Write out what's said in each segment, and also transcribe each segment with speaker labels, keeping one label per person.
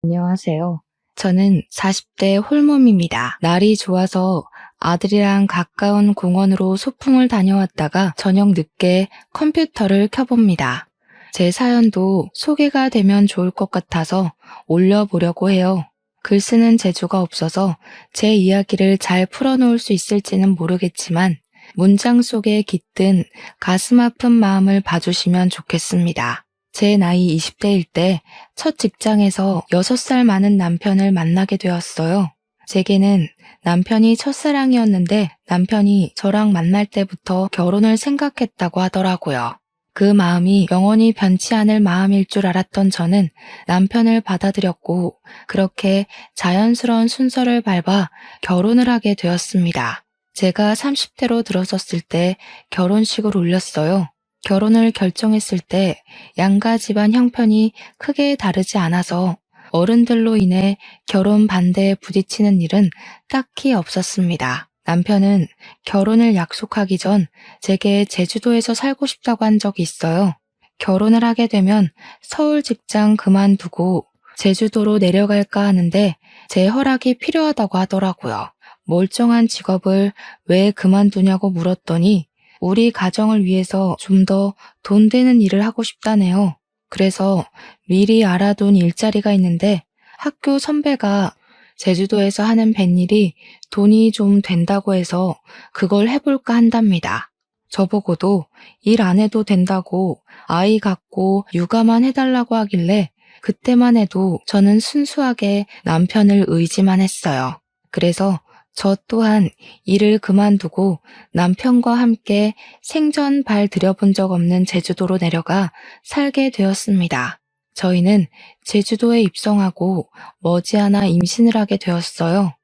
Speaker 1: 안녕하세요. 저는 40대 홀몸입니다. 날이 좋아서 아들이랑 가까운 공원으로 소풍을 다녀왔다가 저녁 늦게 컴퓨터를 켜봅니다. 제 사연도 소개가 되면 좋을 것 같아서 올려보려고 해요. 글 쓰는 재주가 없어서 제 이야기를 잘 풀어놓을 수 있을지는 모르겠지만 문장 속에 깃든 가슴 아픈 마음을 봐주시면 좋겠습니다. 제 나이 20대일 때 첫 직장에서 6살 많은 남편을 만나게 되었어요. 제게는 남편이 첫사랑이었는데 남편이 저랑 만날 때부터 결혼을 생각했다고 하더라고요. 그 마음이 영원히 변치 않을 마음일 줄 알았던 저는 남편을 받아들였고 그렇게 자연스러운 순서를 밟아 결혼을 하게 되었습니다. 제가 30대로 들어섰을 때 결혼식을 올렸어요. 결혼을 결정했을 때 양가 집안 형편이 크게 다르지 않아서 어른들로 인해 결혼 반대에 부딪히는 일은 딱히 없었습니다. 남편은 결혼을 약속하기 전 제게 제주도에서 살고 싶다고 한 적이 있어요. 결혼을 하게 되면 서울 직장 그만두고 제주도로 내려갈까 하는데 제 허락이 필요하다고 하더라고요. 멀쩡한 직업을 왜 그만두냐고 물었더니 우리 가정을 위해서 좀 더 돈 되는 일을 하고 싶다네요. 그래서 미리 알아둔 일자리가 있는데 학교 선배가 제주도에서 하는 뱃일이 돈이 좀 된다고 해서 그걸 해볼까 한답니다. 저보고도 일 안 해도 된다고 아이 갖고 육아만 해달라고 하길래 그때만 해도 저는 순수하게 남편을 의지만 했어요. 그래서 저 또한 일을 그만두고 남편과 함께 생전 발 들여본 적 없는 제주도로 내려가 살게 되었습니다. 저희는 제주도에 입성하고 머지않아 임신을 하게 되었어요.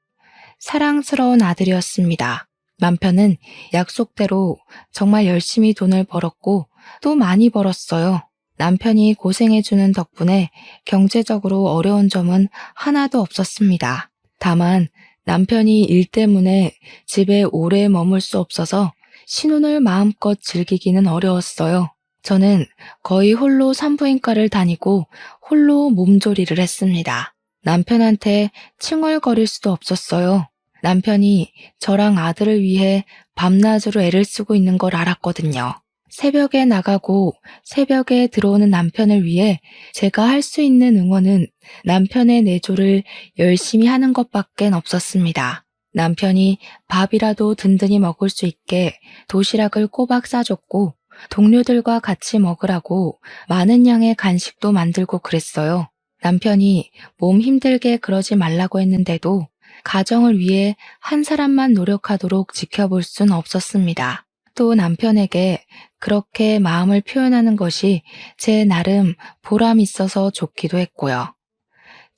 Speaker 1: 사랑스러운 아들이었습니다. 남편은 약속대로 정말 열심히 돈을 벌었고 또 많이 벌었어요. 남편이 고생해주는 덕분에 경제적으로 어려운 점은 하나도 없었습니다. 다만 남편이 일 때문에 집에 오래 머물 수 없어서 신혼을 마음껏 즐기기는 어려웠어요. 저는 거의 홀로 산부인과를 다니고 홀로 몸조리를 했습니다. 남편한테 칭얼거릴 수도 없었어요. 남편이 저랑 아들을 위해 밤낮으로 애를 쓰고 있는 걸 알았거든요. 새벽에 나가고 새벽에 들어오는 남편을 위해 제가 할 수 있는 응원은 남편의 내조를 열심히 하는 것밖엔 없었습니다. 남편이 밥이라도 든든히 먹을 수 있게 도시락을 꼬박 싸줬고 동료들과 같이 먹으라고 많은 양의 간식도 만들고 그랬어요. 남편이 몸 힘들게 그러지 말라고 했는데도 가정을 위해 한 사람만 노력하도록 지켜볼 순 없었습니다. 또 남편에게 그렇게 마음을 표현하는 것이 제 나름 보람 있어서 좋기도 했고요.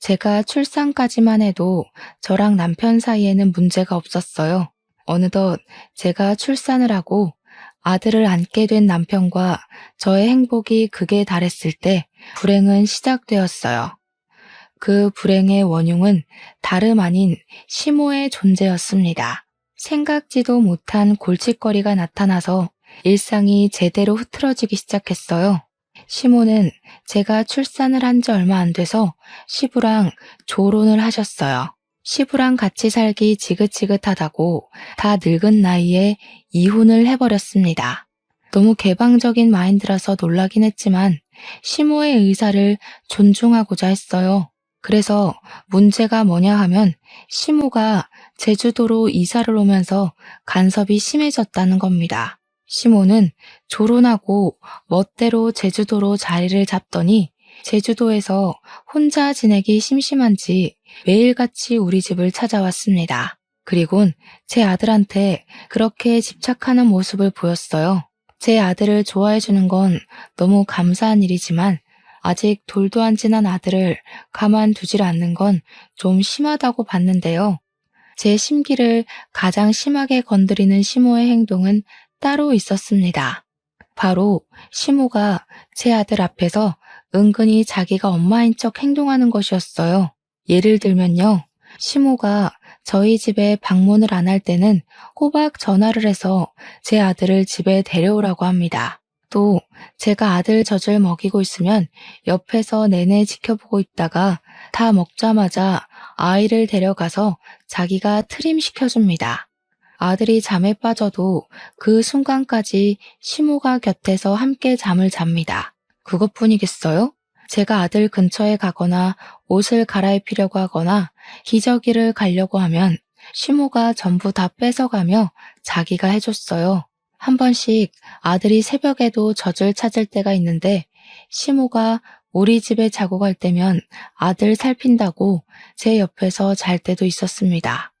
Speaker 1: 제가 출산까지만 해도 저랑 남편 사이에는 문제가 없었어요. 어느덧 제가 출산을 하고 아들을 안게 된 남편과 저의 행복이 극에 달했을 때 불행은 시작되었어요. 그 불행의 원흉은 다름 아닌 시모의 존재였습니다. 생각지도 못한 골칫거리가 나타나서 일상이 제대로 흐트러지기 시작했어요. 시모는 제가 출산을 한 지 얼마 안 돼서 시부랑 조론을 하셨어요. 시부랑 같이 살기 지긋지긋하다고 다 늙은 나이에 이혼을 해버렸습니다. 너무 개방적인 마인드라서 놀라긴 했지만 시모의 의사를 존중하고자 했어요. 그래서 문제가 뭐냐 하면 시모가 제주도로 이사를 오면서 간섭이 심해졌다는 겁니다. 시모는 조론하고 멋대로 제주도로 자리를 잡더니 제주도에서 혼자 지내기 심심한지 매일같이 우리 집을 찾아왔습니다. 그리곤 제 아들한테 그렇게 집착하는 모습을 보였어요. 제 아들을 좋아해주는 건 너무 감사한 일이지만 아직 돌도 안 지난 아들을 가만두질 않는 건 좀 심하다고 봤는데요. 제 심기를 가장 심하게 건드리는 시모의 행동은 따로 있었습니다. 바로 시모가 제 아들 앞에서 은근히 자기가 엄마인 척 행동하는 것이었어요. 예를 들면요. 시모가 저희 집에 방문을 안 할 때는 꼬박 전화를 해서 제 아들을 집에 데려오라고 합니다. 또 제가 아들 젖을 먹이고 있으면 옆에서 내내 지켜보고 있다가 다 먹자마자 아이를 데려가서 자기가 트림시켜줍니다. 아들이 잠에 빠져도 그 순간까지 시모가 곁에서 함께 잠을 잡니다. 그것뿐이겠어요? 제가 아들 근처에 가거나 옷을 갈아입히려고 하거나 기저귀를 가려고 하면 시모가 전부 다 뺏어가며 자기가 해줬어요. 한 번씩 아들이 새벽에도 젖을 찾을 때가 있는데 시모가 우리 집에 자고 갈 때면 아들 살핀다고 제 옆에서 잘 때도 있었습니다.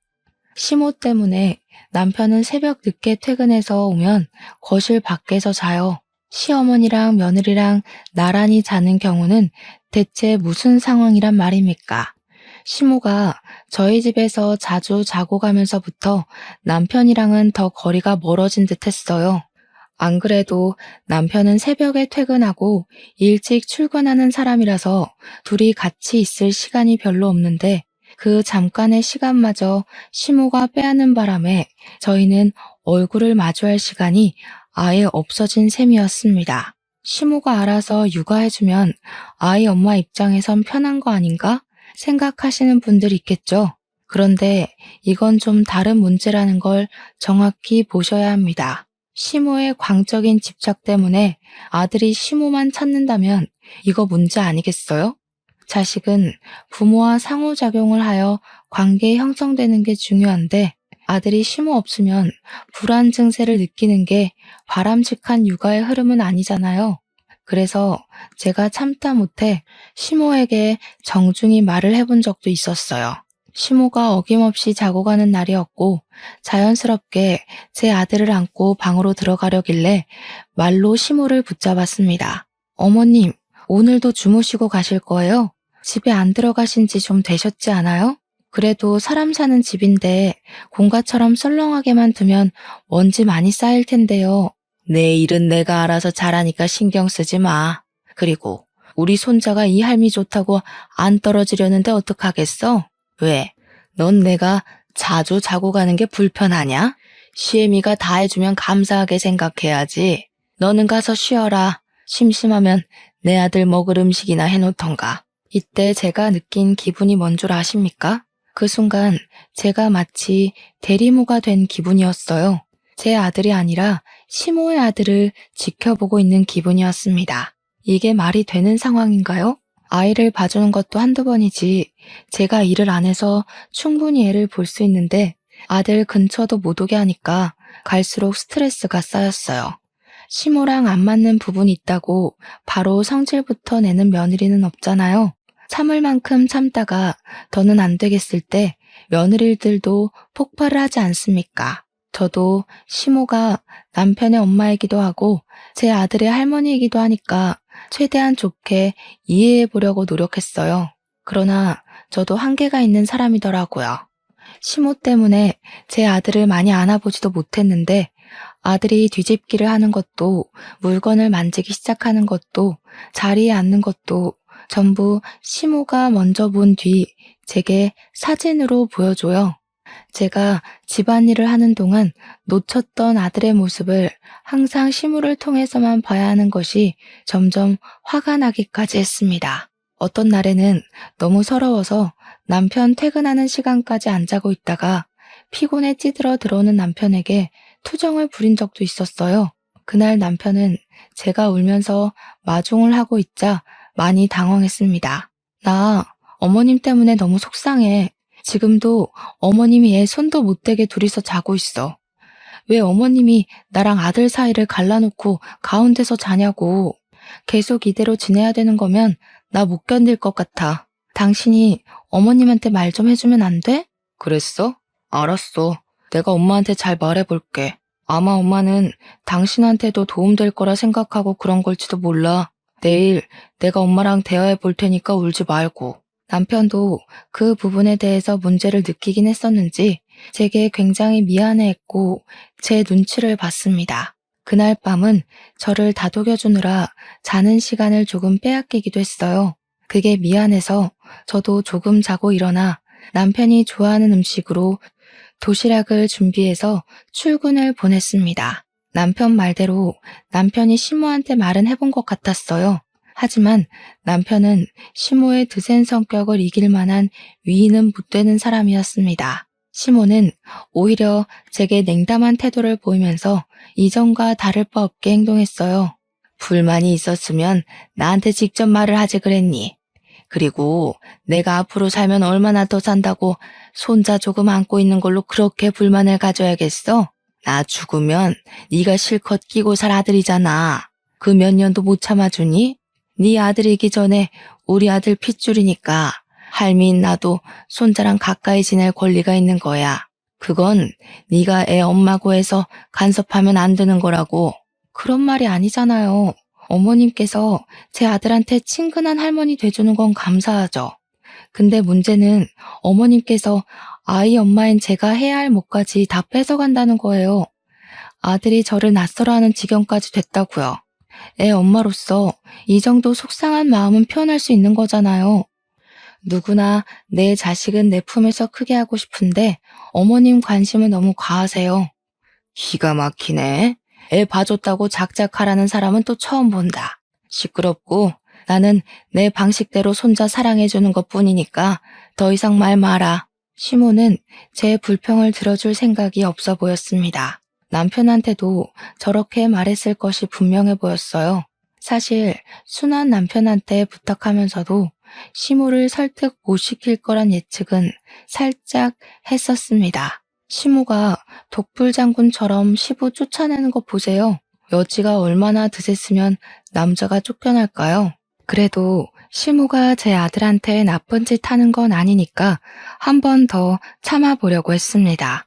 Speaker 1: 시모 때문에 남편은 새벽 늦게 퇴근해서 오면 거실 밖에서 자요. 시어머니랑 며느리랑 나란히 자는 경우는 대체 무슨 상황이란 말입니까? 시모가 저희 집에서 자주 자고 가면서부터 남편이랑은 더 거리가 멀어진 듯 했어요. 안 그래도 남편은 새벽에 퇴근하고 일찍 출근하는 사람이라서 둘이 같이 있을 시간이 별로 없는데 그 잠깐의 시간마저 시모가 빼앗는 바람에 저희는 얼굴을 마주할 시간이 아예 없어진 셈이었습니다. 시모가 알아서 육아해주면 아이 엄마 입장에선 편한 거 아닌가 생각하시는 분들 있겠죠. 그런데 이건 좀 다른 문제라는 걸 정확히 보셔야 합니다. 시모의 광적인 집착 때문에 아들이 시모만 찾는다면 이거 문제 아니겠어요? 자식은 부모와 상호작용을 하여 관계 형성되는 게 중요한데 아들이 시모 없으면 불안 증세를 느끼는 게 바람직한 육아의 흐름은 아니잖아요. 그래서 제가 참다 못해 시모에게 정중히 말을 해본 적도 있었어요. 시모가 어김없이 자고 가는 날이었고 자연스럽게 제 아들을 안고 방으로 들어가려길래 말로 시모를 붙잡았습니다. 어머님, 오늘도 주무시고 가실 거예요? 집에 안 들어가신 지 좀 되셨지 않아요? 그래도 사람 사는 집인데 공가처럼 썰렁하게만 두면 먼지 많이 쌓일 텐데요. 내 일은 내가 알아서 잘하니까 신경 쓰지 마. 그리고 우리 손자가 이 할미 좋다고 안 떨어지려는데 어떡하겠어? 왜? 넌 내가 자주 자고 가는 게 불편하냐? 시애미가 다 해주면 감사하게 생각해야지. 너는 가서 쉬어라. 심심하면 내 아들 먹을 음식이나 해놓던가. 이때 제가 느낀 기분이 뭔 줄 아십니까? 그 순간 제가 마치 대리모가 된 기분이었어요. 제 아들이 아니라 시모의 아들을 지켜보고 있는 기분이었습니다. 이게 말이 되는 상황인가요? 아이를 봐주는 것도 한두 번이지 제가 일을 안 해서 충분히 애를 볼 수 있는데 아들 근처도 못 오게 하니까 갈수록 스트레스가 쌓였어요. 시모랑 안 맞는 부분이 있다고 바로 성질부터 내는 며느리는 없잖아요. 참을 만큼 참다가 더는 안 되겠을 때 며느리들도 폭발을 하지 않습니까? 저도 시모가 남편의 엄마이기도 하고 제 아들의 할머니이기도 하니까 최대한 좋게 이해해 보려고 노력했어요. 그러나 저도 한계가 있는 사람이더라고요. 시모 때문에 제 아들을 많이 안아보지도 못했는데 아들이 뒤집기를 하는 것도 물건을 만지기 시작하는 것도 자리에 앉는 것도 전부 시모가 먼저 본 뒤 제게 사진으로 보여줘요. 제가 집안일을 하는 동안 놓쳤던 아들의 모습을 항상 시모를 통해서만 봐야 하는 것이 점점 화가 나기까지 했습니다. 어떤 날에는 너무 서러워서 남편 퇴근하는 시간까지 안 자고 있다가 피곤에 찌들어 들어오는 남편에게 투정을 부린 적도 있었어요. 그날 남편은 제가 울면서 마중을 하고 있자 많이 당황했습니다. 나 어머님 때문에 너무 속상해. 지금도 어머님이 애 손도 못 대게 둘이서 자고 있어. 왜 어머님이 나랑 아들 사이를 갈라놓고 가운데서 자냐고. 계속 이대로 지내야 되는 거면 나 못 견딜 것 같아. 당신이 어머님한테 말 좀 해주면 안 돼? 그랬어? 알았어. 내가 엄마한테 잘 말해볼게. 아마 엄마는 당신한테도 도움될 거라 생각하고 그런 걸지도 몰라. 내일 내가 엄마랑 대화해 볼 테니까 울지 말고. 남편도 그 부분에 대해서 문제를 느끼긴 했었는지 제게 굉장히 미안해했고 제 눈치를 봤습니다. 그날 밤은 저를 다독여주느라 자는 시간을 조금 빼앗기기도 했어요. 그게 미안해서 저도 조금 자고 일어나 남편이 좋아하는 음식으로 도시락을 준비해서 출근을 보냈습니다. 남편 말대로 남편이 시모한테 말은 해본 것 같았어요. 하지만 남편은 시모의 드센 성격을 이길 만한 위인은 못 되는 사람이었습니다. 시모는 오히려 제게 냉담한 태도를 보이면서 이전과 다를 바 없게 행동했어요. 불만이 있었으면 나한테 직접 말을 하지 그랬니? 그리고 내가 앞으로 살면 얼마나 더 산다고 손자 조금 안고 있는 걸로 그렇게 불만을 가져야겠어? 나 죽으면 네가 실컷 끼고 살 아들이잖아. 그 몇 년도 못 참아주니? 네 아들이기 전에 우리 아들 핏줄이니까 할미인 나도 손자랑 가까이 지낼 권리가 있는 거야. 그건 네가 애 엄마고 해서 간섭하면 안 되는 거라고. 그런 말이 아니잖아요. 어머님께서 제 아들한테 친근한 할머니 돼주는 건 감사하죠. 근데 문제는 어머님께서 아이 엄마인 제가 해야 할 몫까지 다 뺏어간다는 거예요. 아들이 저를 낯설어하는 지경까지 됐다고요. 애 엄마로서 이 정도 속상한 마음은 표현할 수 있는 거잖아요. 누구나 내 자식은 내 품에서 크게 하고 싶은데 어머님 관심은 너무 과하세요. 기가 막히네. 애 봐줬다고 작작하라는 사람은 또 처음 본다. 시끄럽고 나는 내 방식대로 손자 사랑해주는 것뿐이니까 더 이상 말 마라. 시모는 제 불평을 들어줄 생각이 없어 보였습니다. 남편한테도 저렇게 말했을 것이 분명해 보였어요. 사실 순한 남편한테 부탁하면서도 시모를 설득 못 시킬 거란 예측은 살짝 했었습니다. 시모가 독불장군처럼 시부 쫓아내는 거 보세요. 여지가 얼마나 드셌으면 남자가 쫓겨날까요? 그래도 시모가 제 아들한테 나쁜 짓 하는 건 아니니까 한 번 더 참아보려고 했습니다.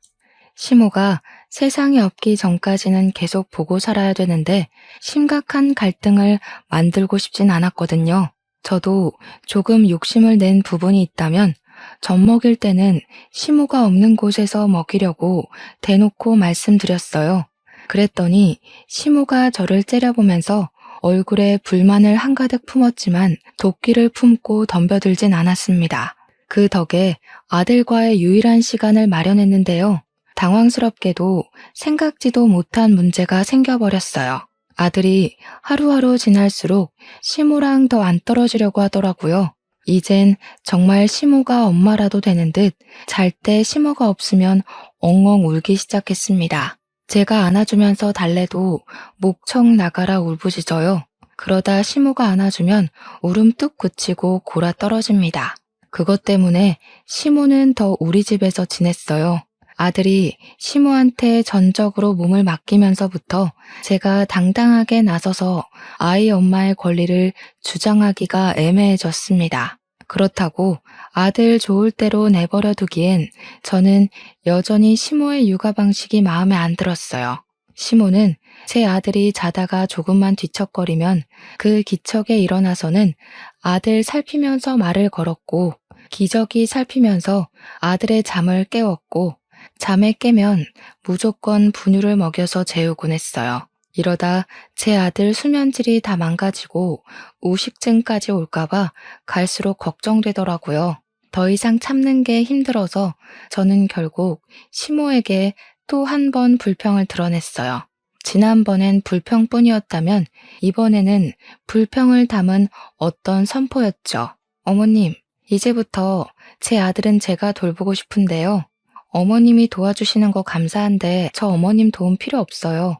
Speaker 1: 시모가 세상이 없기 전까지는 계속 보고 살아야 되는데 심각한 갈등을 만들고 싶진 않았거든요. 저도 조금 욕심을 낸 부분이 있다면 젖 먹일 때는 시모가 없는 곳에서 먹이려고 대놓고 말씀드렸어요. 그랬더니 시모가 저를 째려보면서 얼굴에 불만을 한가득 품었지만 도끼를 품고 덤벼들진 않았습니다. 그 덕에 아들과의 유일한 시간을 마련했는데요. 당황스럽게도 생각지도 못한 문제가 생겨버렸어요. 아들이 하루하루 지날수록 시모랑 더 안 떨어지려고 하더라고요. 이젠 정말 시모가 엄마라도 되는 듯 잘 때 시모가 없으면 엉엉 울기 시작했습니다. 제가 안아주면서 달래도 목청 나가라 울부짖어요. 그러다 시모가 안아주면 울음 뚝 그치고 골아 떨어집니다. 그것 때문에 시모는 더 우리 집에서 지냈어요. 아들이 시모한테 전적으로 몸을 맡기면서부터 제가 당당하게 나서서 아이 엄마의 권리를 주장하기가 애매해졌습니다. 그렇다고 아들 좋을 대로 내버려 두기엔 저는 여전히 시모의 육아 방식이 마음에 안 들었어요. 시모는 제 아들이 자다가 조금만 뒤척거리면 그 기척에 일어나서는 아들 살피면서 말을 걸었고 기저귀 살피면서 아들의 잠을 깨웠고 잠에 깨면 무조건 분유를 먹여서 재우곤 했어요. 이러다 제 아들 수면질이 다 망가지고 우식증까지 올까봐 갈수록 걱정되더라고요. 더 이상 참는 게 힘들어서 저는 결국 시모에게 또 한 번 불평을 드러냈어요. 지난번엔 불평뿐이었다면 이번에는 불평을 담은 어떤 선포였죠. 어머님, 이제부터 제 아들은 제가 돌보고 싶은데요. 어머님이 도와주시는 거 감사한데 저 어머님 도움 필요 없어요.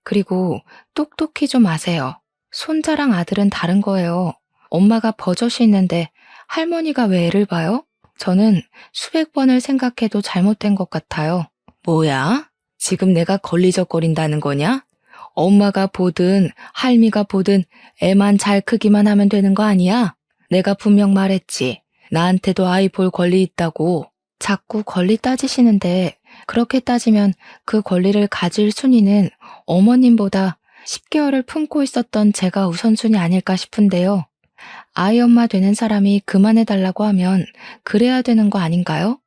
Speaker 1: 그리고 똑똑히 좀 아세요. 손자랑 아들은 다른 거예요. 엄마가 버젓이 있는데 할머니가 왜 애를 봐요? 저는 수백 번을 생각해도 잘못된 것 같아요. 뭐야? 지금 내가 걸리적거린다는 거냐? 엄마가 보든 할미가 보든 애만 잘 크기만 하면 되는 거 아니야? 내가 분명 말했지. 나한테도 아이 볼 권리 있다고. 자꾸 권리 따지시는데 그렇게 따지면 그 권리를 가질 순위는 어머님보다 10개월을 품고 있었던 제가 우선순위 아닐까 싶은데요. 아이 엄마 되는 사람이 그만해달라고 하면 그래야 되는 거 아닌가요?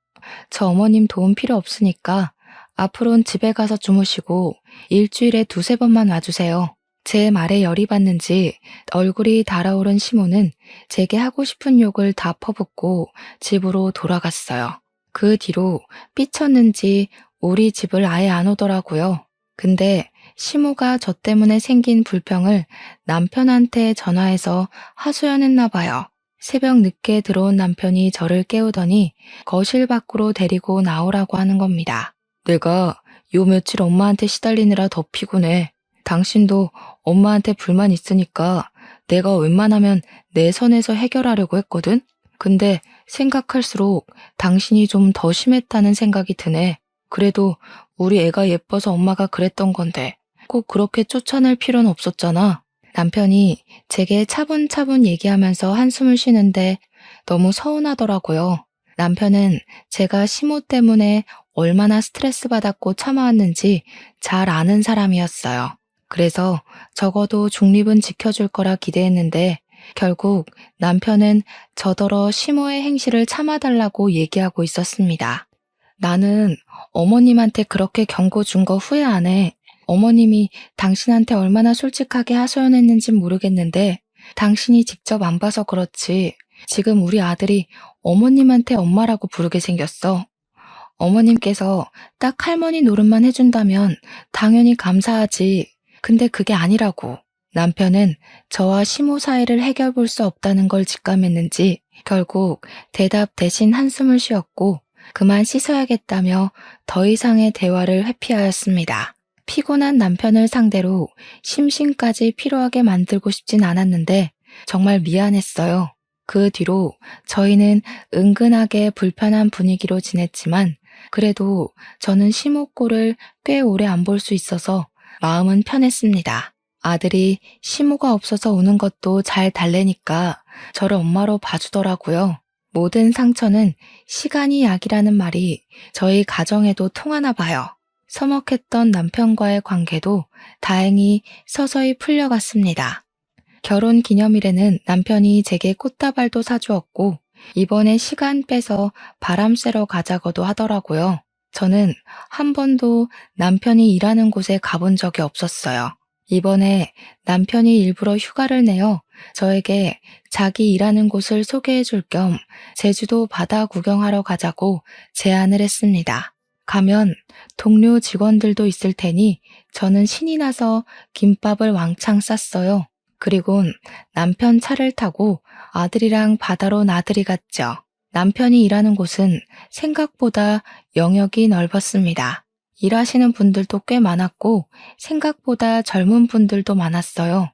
Speaker 1: 저 어머님 도움 필요 없으니까 앞으로는 집에 가서 주무시고 일주일에 2~3번만 와주세요. 제 말에 열이 받는지 얼굴이 달아오른 시모는 제게 하고 싶은 욕을 다 퍼붓고 집으로 돌아갔어요. 그 뒤로 삐쳤는지 우리 집을 아예 안 오더라고요. 근데 시모가 저 때문에 생긴 불평을 남편한테 전화해서 하소연했나 봐요. 새벽 늦게 들어온 남편이 저를 깨우더니 거실 밖으로 데리고 나오라고 하는 겁니다. 내가 요 며칠 엄마한테 시달리느라 더 피곤해. 당신도 엄마한테 불만 있으니까 내가 웬만하면 내 선에서 해결하려고 했거든? 근데 생각할수록 당신이 좀 더 심했다는 생각이 드네. 그래도 우리 애가 예뻐서 엄마가 그랬던 건데 꼭 그렇게 쫓아낼 필요는 없었잖아. 남편이 제게 차분차분 얘기하면서 한숨을 쉬는데 너무 서운하더라고요. 남편은 제가 시모 때문에 얼마나 스트레스 받았고 참아왔는지 잘 아는 사람이었어요. 그래서 적어도 중립은 지켜줄 거라 기대했는데 결국 남편은 저더러 시모의 행실을 참아달라고 얘기하고 있었습니다. 나는 어머님한테 그렇게 경고 준 거 후회 안 해. 어머님이 당신한테 얼마나 솔직하게 하소연했는진 모르겠는데 당신이 직접 안 봐서 그렇지. 지금 우리 아들이 어머님한테 엄마라고 부르게 생겼어. 어머님께서 딱 할머니 노릇만 해준다면 당연히 감사하지. 근데 그게 아니라고. 남편은 저와 시모 사이를 해결 볼 수 없다는 걸 직감했는지 결국 대답 대신 한숨을 쉬었고 그만 씻어야겠다며 더 이상의 대화를 회피하였습니다. 피곤한 남편을 상대로 심신까지 피로하게 만들고 싶진 않았는데 정말 미안했어요. 그 뒤로 저희는 은근하게 불편한 분위기로 지냈지만 그래도 저는 시모 꼴을 꽤 오래 안 볼 수 있어서 마음은 편했습니다. 아들이 시모가 없어서 우는 것도 잘 달래니까 저를 엄마로 봐주더라고요. 모든 상처는 시간이 약이라는 말이 저희 가정에도 통하나 봐요. 서먹했던 남편과의 관계도 다행히 서서히 풀려갔습니다. 결혼 기념일에는 남편이 제게 꽃다발도 사주었고 이번에 시간 빼서 바람 쐬러 가자고도 하더라고요. 저는 한 번도 남편이 일하는 곳에 가본 적이 없었어요. 이번에 남편이 일부러 휴가를 내어 저에게 자기 일하는 곳을 소개해 줄 겸 제주도 바다 구경하러 가자고 제안을 했습니다. 가면 동료 직원들도 있을 테니 저는 신이 나서 김밥을 왕창 쌌어요. 그리곤 남편 차를 타고 아들이랑 바다로 나들이 갔죠. 남편이 일하는 곳은 생각보다 영역이 넓었습니다. 일하시는 분들도 꽤 많았고 생각보다 젊은 분들도 많았어요.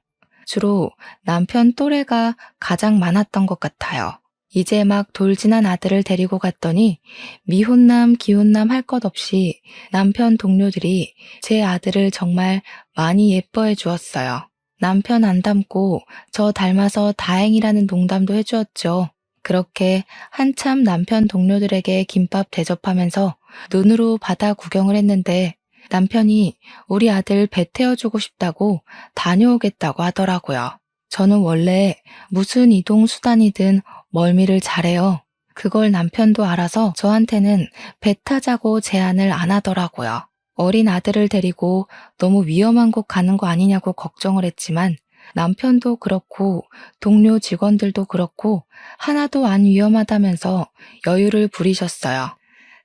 Speaker 1: 주로 남편 또래가 가장 많았던 것 같아요. 이제 막 돌진한 아들을 데리고 갔더니 미혼남, 기혼남 할 것 없이 남편 동료들이 제 아들을 정말 많이 예뻐해 주었어요. 남편 안 닮고 저 닮아서 다행이라는 농담도 해주었죠. 그렇게 한참 남편 동료들에게 김밥 대접하면서 눈으로 바다 구경을 했는데 남편이 우리 아들 배 태워주고 싶다고 다녀오겠다고 하더라고요. 저는 원래 무슨 이동 수단이든 멀미를 잘해요. 그걸 남편도 알아서 저한테는 배 타자고 제안을 안 하더라고요. 어린 아들을 데리고 너무 위험한 곳 가는 거 아니냐고 걱정을 했지만 남편도 그렇고 동료 직원들도 그렇고 하나도 안 위험하다면서 여유를 부리셨어요.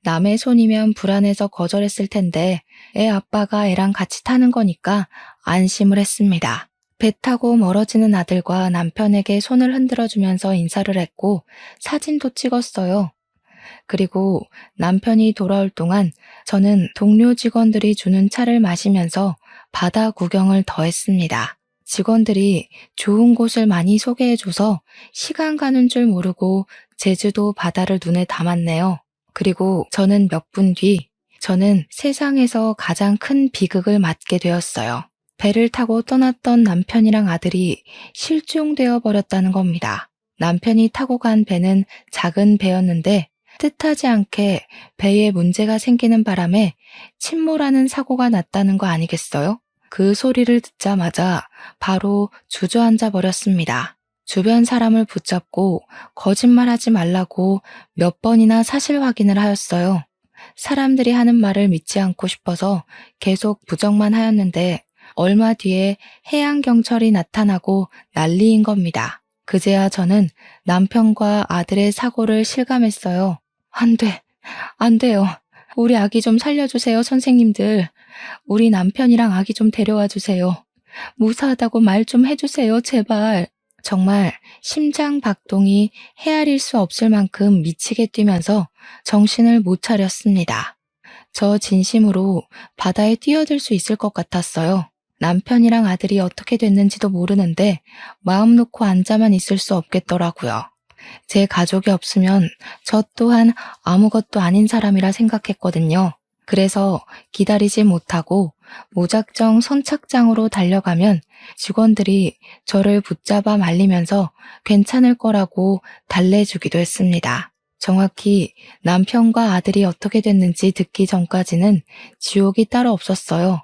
Speaker 1: 남의 손이면 불안해서 거절했을 텐데 애 아빠가 애랑 같이 타는 거니까 안심을 했습니다. 배 타고 멀어지는 아들과 남편에게 손을 흔들어주면서 인사를 했고 사진도 찍었어요. 그리고 남편이 돌아올 동안 저는 동료 직원들이 주는 차를 마시면서 바다 구경을 더 했습니다. 직원들이 좋은 곳을 많이 소개해줘서 시간 가는 줄 모르고 제주도 바다를 눈에 담았네요. 그리고 저는 몇 분 뒤, 저는 세상에서 가장 큰 비극을 맞게 되었어요. 배를 타고 떠났던 남편이랑 아들이 실종되어 버렸다는 겁니다. 남편이 타고 간 배는 작은 배였는데 뜻하지 않게 배에 문제가 생기는 바람에 침몰하는 사고가 났다는 거 아니겠어요? 그 소리를 듣자마자 바로 주저앉아 버렸습니다. 주변 사람을 붙잡고 거짓말하지 말라고 몇 번이나 사실 확인을 하였어요. 사람들이 하는 말을 믿지 않고 싶어서 계속 부정만 하였는데 얼마 뒤에 해양경찰이 나타나고 난리인 겁니다. 그제야 저는 남편과 아들의 사고를 실감했어요. 안 돼요. 우리 아기 좀 살려주세요, 선생님들. 우리 남편이랑 아기 좀 데려와 주세요. 무사하다고 말 좀 해주세요, 제발. 정말 심장 박동이 헤아릴 수 없을 만큼 미치게 뛰면서 정신을 못 차렸습니다. 저 진심으로 바다에 뛰어들 수 있을 것 같았어요. 남편이랑 아들이 어떻게 됐는지도 모르는데 마음 놓고 앉아만 있을 수 없겠더라고요. 제 가족이 없으면 저 또한 아무것도 아닌 사람이라 생각했거든요. 그래서 기다리지 못하고 무작정 선착장으로 달려가면 직원들이 저를 붙잡아 말리면서 괜찮을 거라고 달래주기도 했습니다. 정확히 남편과 아들이 어떻게 됐는지 듣기 전까지는 지옥이 따로 없었어요.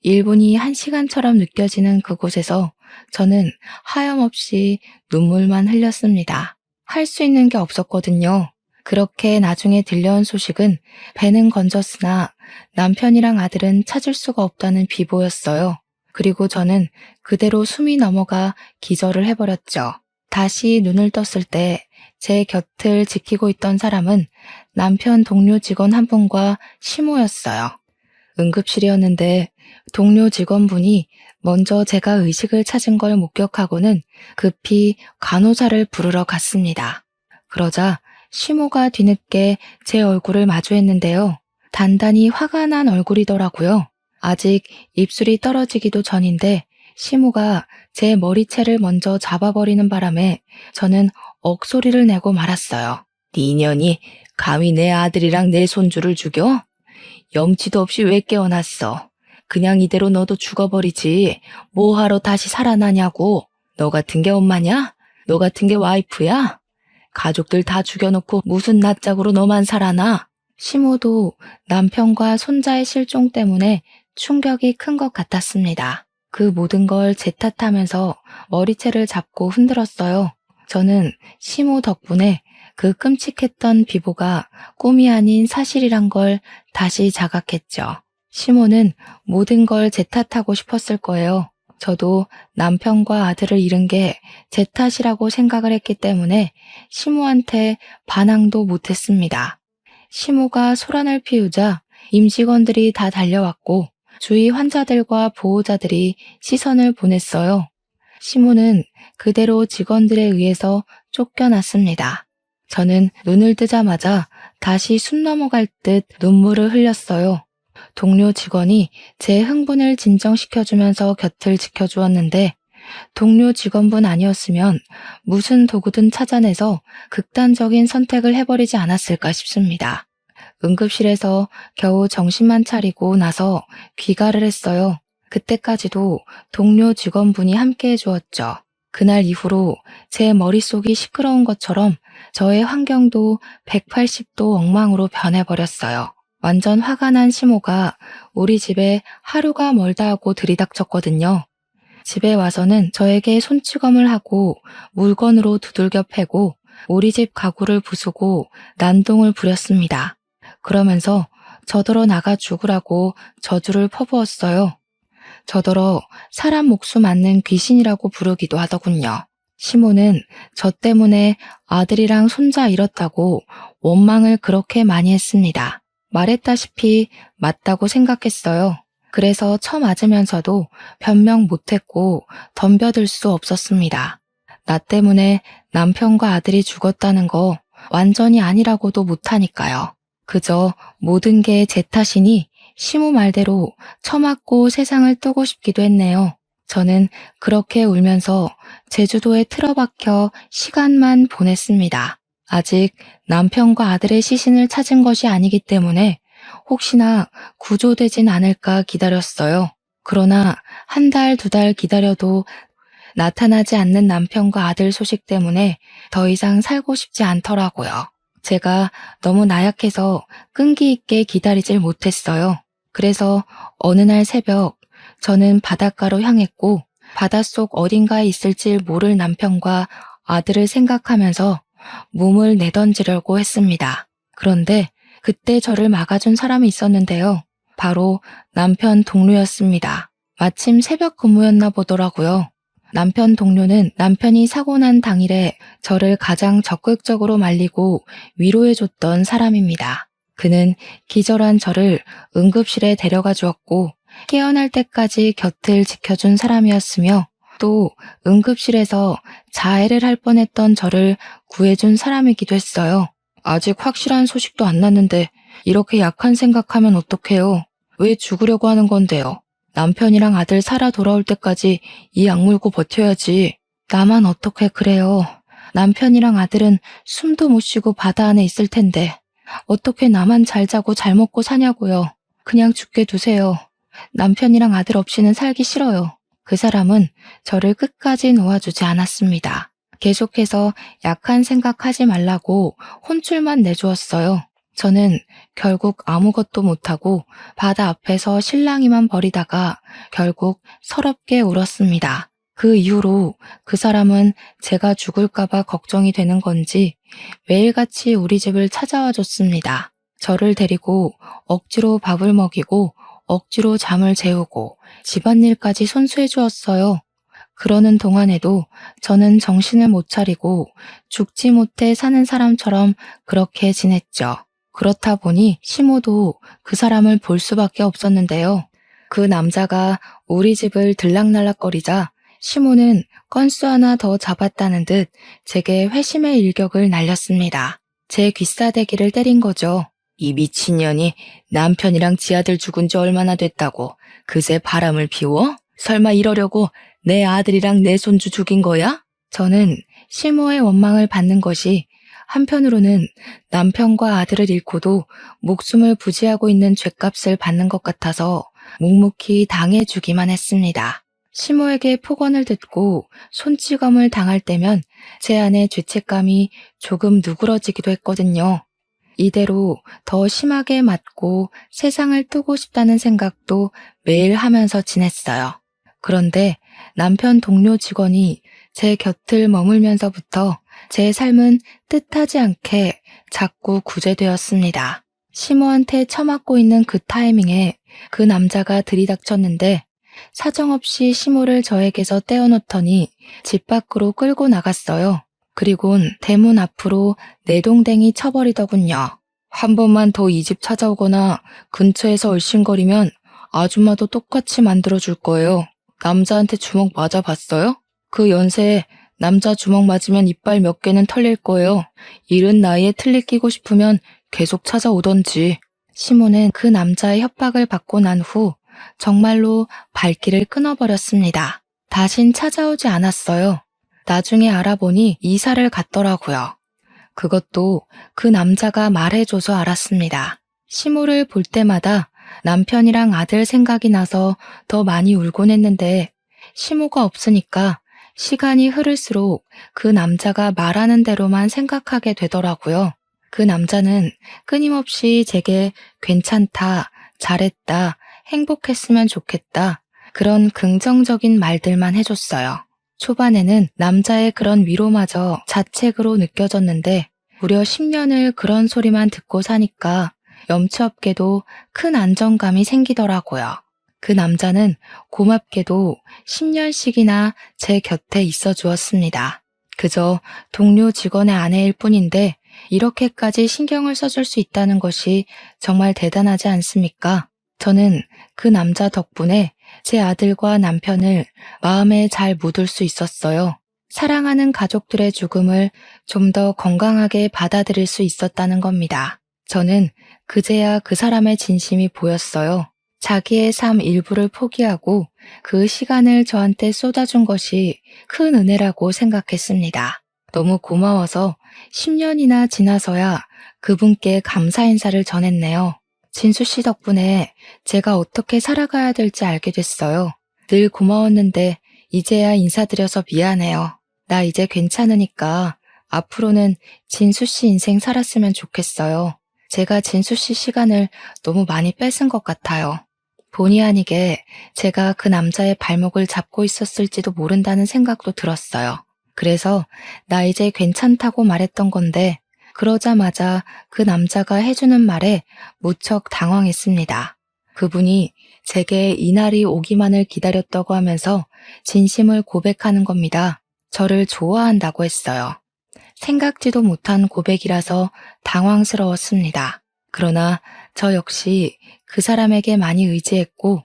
Speaker 1: 1분이 1시간처럼 느껴지는 그곳에서 저는 하염없이 눈물만 흘렸습니다. 할 수 있는 게 없었거든요. 그렇게 나중에 들려온 소식은 배는 건졌으나 남편이랑 아들은 찾을 수가 없다는 비보였어요. 그리고 저는 그대로 숨이 넘어가 기절을 해버렸죠. 다시 눈을 떴을 때 제 곁을 지키고 있던 사람은 남편 동료 직원 한 분과 시모였어요. 응급실이었는데 동료 직원분이 먼저 제가 의식을 찾은 걸 목격하고는 급히 간호사를 부르러 갔습니다. 그러자 시모가 뒤늦게 제 얼굴을 마주했는데요. 단단히 화가 난 얼굴이더라고요. 아직 입술이 떨어지기도 전인데 시모가 제 머리채를 먼저 잡아버리는 바람에 저는 억소리를 내고 말았어요. 네 년이 감히 내 아들이랑 내 손주를 죽여? 염치도 없이 왜 깨어났어? 그냥 이대로 너도 죽어버리지. 뭐하러 다시 살아나냐고. 너 같은 게 엄마냐? 너 같은 게 와이프야? 가족들 다 죽여놓고 무슨 낯짝으로 너만 살아나? 시모도 남편과 손자의 실종 때문에 충격이 큰 것 같았습니다. 그 모든 걸 제 탓하면서 머리채를 잡고 흔들었어요. 저는 시모 덕분에 그 끔찍했던 비보가 꿈이 아닌 사실이란 걸 다시 자각했죠. 시모는 모든 걸 제 탓하고 싶었을 거예요. 저도 남편과 아들을 잃은 게 제 탓이라고 생각을 했기 때문에 시모한테 반항도 못했습니다. 시모가 소란을 피우자 임직원들이 다 달려왔고 주위 환자들과 보호자들이 시선을 보냈어요. 시모는 그대로 직원들에 의해서 쫓겨났습니다. 저는 눈을 뜨자마자 다시 숨 넘어갈 듯 눈물을 흘렸어요. 동료 직원이 제 흥분을 진정시켜주면서 곁을 지켜주었는데 동료 직원분 아니었으면 무슨 도구든 찾아내서 극단적인 선택을 해버리지 않았을까 싶습니다. 응급실에서 겨우 정신만 차리고 나서 귀가를 했어요. 그때까지도 동료 직원분이 함께 해주었죠. 그날 이후로 제 머릿속이 시끄러운 것처럼 저의 환경도 180도 엉망으로 변해버렸어요. 완전 화가 난 시모가 우리 집에 하루가 멀다 하고 들이닥쳤거든요. 집에 와서는 저에게 손찌검을 하고 물건으로 두들겨 패고 우리 집 가구를 부수고 난동을 부렸습니다. 그러면서 저더러 나가 죽으라고 저주를 퍼부었어요. 저더러 사람 목숨 앗는 귀신이라고 부르기도 하더군요. 시모는 저 때문에 아들이랑 손자 잃었다고 원망을 그렇게 많이 했습니다. 말했다시피 맞다고 생각했어요. 그래서 처맞으면서도 변명 못했고 덤벼들 수 없었습니다. 나 때문에 남편과 아들이 죽었다는 거 완전히 아니라고도 못하니까요. 그저 모든 게 제 탓이니 시모 말대로 처맞고 세상을 뜨고 싶기도 했네요. 저는 그렇게 울면서 제주도에 틀어박혀 시간만 보냈습니다. 아직 남편과 아들의 시신을 찾은 것이 아니기 때문에 혹시나 구조되진 않을까 기다렸어요. 그러나 한 달, 2달 기다려도 나타나지 않는 남편과 아들 소식 때문에 더 이상 살고 싶지 않더라고요. 제가 너무 나약해서 끈기 있게 기다리질 못했어요. 그래서 어느 날 새벽 저는 바닷가로 향했고 바닷속 어딘가에 있을지 모를 남편과 아들을 생각하면서 몸을 내던지려고 했습니다. 그런데 그때 저를 막아준 사람이 있었는데요. 바로 남편 동료였습니다. 마침 새벽 근무였나 보더라고요. 남편 동료는 남편이 사고 난 당일에 저를 가장 적극적으로 말리고 위로해줬던 사람입니다. 그는 기절한 저를 응급실에 데려가 주었고 깨어날 때까지 곁을 지켜준 사람이었으며 또 응급실에서 자해를 할 뻔했던 저를 구해준 사람이기도 했어요. 아직 확실한 소식도 안 났는데 이렇게 약한 생각하면 어떡해요? 왜 죽으려고 하는 건데요? 남편이랑 아들 살아 돌아올 때까지 이 악물고 버텨야지. 나만 어떻게 그래요? 남편이랑 아들은 숨도 못 쉬고 바다 안에 있을 텐데 어떻게 나만 잘 자고 잘 먹고 사냐고요. 그냥 죽게 두세요. 남편이랑 아들 없이는 살기 싫어요. 그 사람은 저를 끝까지 놓아주지 않았습니다. 계속해서 약한 생각하지 말라고 혼쭐만 내주었어요. 저는 결국 아무것도 못하고 바다 앞에서 실랑이만 벌이다가 결국 서럽게 울었습니다. 그 이후로 그 사람은 제가 죽을까봐 걱정이 되는 건지 매일같이 우리 집을 찾아와 줬습니다. 저를 데리고 억지로 밥을 먹이고 억지로 잠을 재우고 집안일까지 손수해 주었어요. 그러는 동안에도 저는 정신을 못 차리고 죽지 못해 사는 사람처럼 그렇게 지냈죠. 그렇다 보니 시모도 그 사람을 볼 수밖에 없었는데요. 그 남자가 우리 집을 들락날락거리자 시모는 건수 하나 더 잡았다는 듯 제게 회심의 일격을 날렸습니다. 제 귀싸대기를 때린 거죠. 이 미친년이 남편이랑 지 아들 죽은 지 얼마나 됐다고 그새 바람을 피워? 설마 이러려고 내 아들이랑 내 손주 죽인 거야? 저는 시모의 원망을 받는 것이 한편으로는 남편과 아들을 잃고도 목숨을 부지하고 있는 죗값을 받는 것 같아서 묵묵히 당해주기만 했습니다. 시모에게 폭언을 듣고 손찌검을 당할 때면 제 안의 죄책감이 조금 누그러지기도 했거든요. 이대로 더 심하게 맞고 세상을 뜨고 싶다는 생각도 매일 하면서 지냈어요. 그런데 남편 동료 직원이 제 곁을 머물면서부터 제 삶은 뜻하지 않게 자꾸 구제되었습니다. 시모한테 처맞고 있는 그 타이밍에 그 남자가 들이닥쳤는데 사정없이 시모를 저에게서 떼어놓더니 집 밖으로 끌고 나갔어요. 그리곤 대문 앞으로 내동댕이 쳐버리더군요. 한 번만 더 이 집 찾아오거나 근처에서 얼씬거리면 아줌마도 똑같이 만들어줄 거예요. 남자한테 주먹 맞아봤어요? 그 연세에 남자 주먹 맞으면 이빨 몇 개는 털릴 거예요. 이른 나이에 틀니 끼고 싶으면 계속 찾아오던지. 시모는 그 남자의 협박을 받고 난 후 정말로 발길을 끊어버렸습니다. 다신 찾아오지 않았어요. 나중에 알아보니 이사를 갔더라고요. 그것도 그 남자가 말해줘서 알았습니다. 시모를 볼 때마다 남편이랑 아들 생각이 나서 더 많이 울곤 했는데 시모가 없으니까 시간이 흐를수록 그 남자가 말하는 대로만 생각하게 되더라고요. 그 남자는 끊임없이 제게 괜찮다, 잘했다, 행복했으면 좋겠다 그런 긍정적인 말들만 해줬어요. 초반에는 남자의 그런 위로마저 자책으로 느껴졌는데 무려 10년을 그런 소리만 듣고 사니까 염치없게도 큰 안정감이 생기더라고요. 그 남자는 고맙게도 10년씩이나 제 곁에 있어 주었습니다. 그저 동료 직원의 아내일 뿐인데 이렇게까지 신경을 써줄 수 있다는 것이 정말 대단하지 않습니까? 저는 그 남자 덕분에 제 아들과 남편을 마음에 잘 묻을 수 있었어요. 사랑하는 가족들의 죽음을 좀 더 건강하게 받아들일 수 있었다는 겁니다. 저는 그제야 그 사람의 진심이 보였어요. 자기의 삶 일부를 포기하고 그 시간을 저한테 쏟아준 것이 큰 은혜라고 생각했습니다. 너무 고마워서 10년이나 지나서야 그분께 감사 인사를 전했네요. 진수 씨 덕분에 제가 어떻게 살아가야 될지 알게 됐어요. 늘 고마웠는데 이제야 인사드려서 미안해요. 나 이제 괜찮으니까 앞으로는 진수 씨 인생 살았으면 좋겠어요. 제가 진수 씨 시간을 너무 많이 뺏은 것 같아요. 본의 아니게 제가 그 남자의 발목을 잡고 있었을지도 모른다는 생각도 들었어요. 그래서 나 이제 괜찮다고 말했던 건데 그러자마자 그 남자가 해주는 말에 무척 당황했습니다. 그분이 제게 이날이 오기만을 기다렸다고 하면서 진심을 고백하는 겁니다. 저를 좋아한다고 했어요. 생각지도 못한 고백이라서 당황스러웠습니다. 그러나 저 역시 그 사람에게 많이 의지했고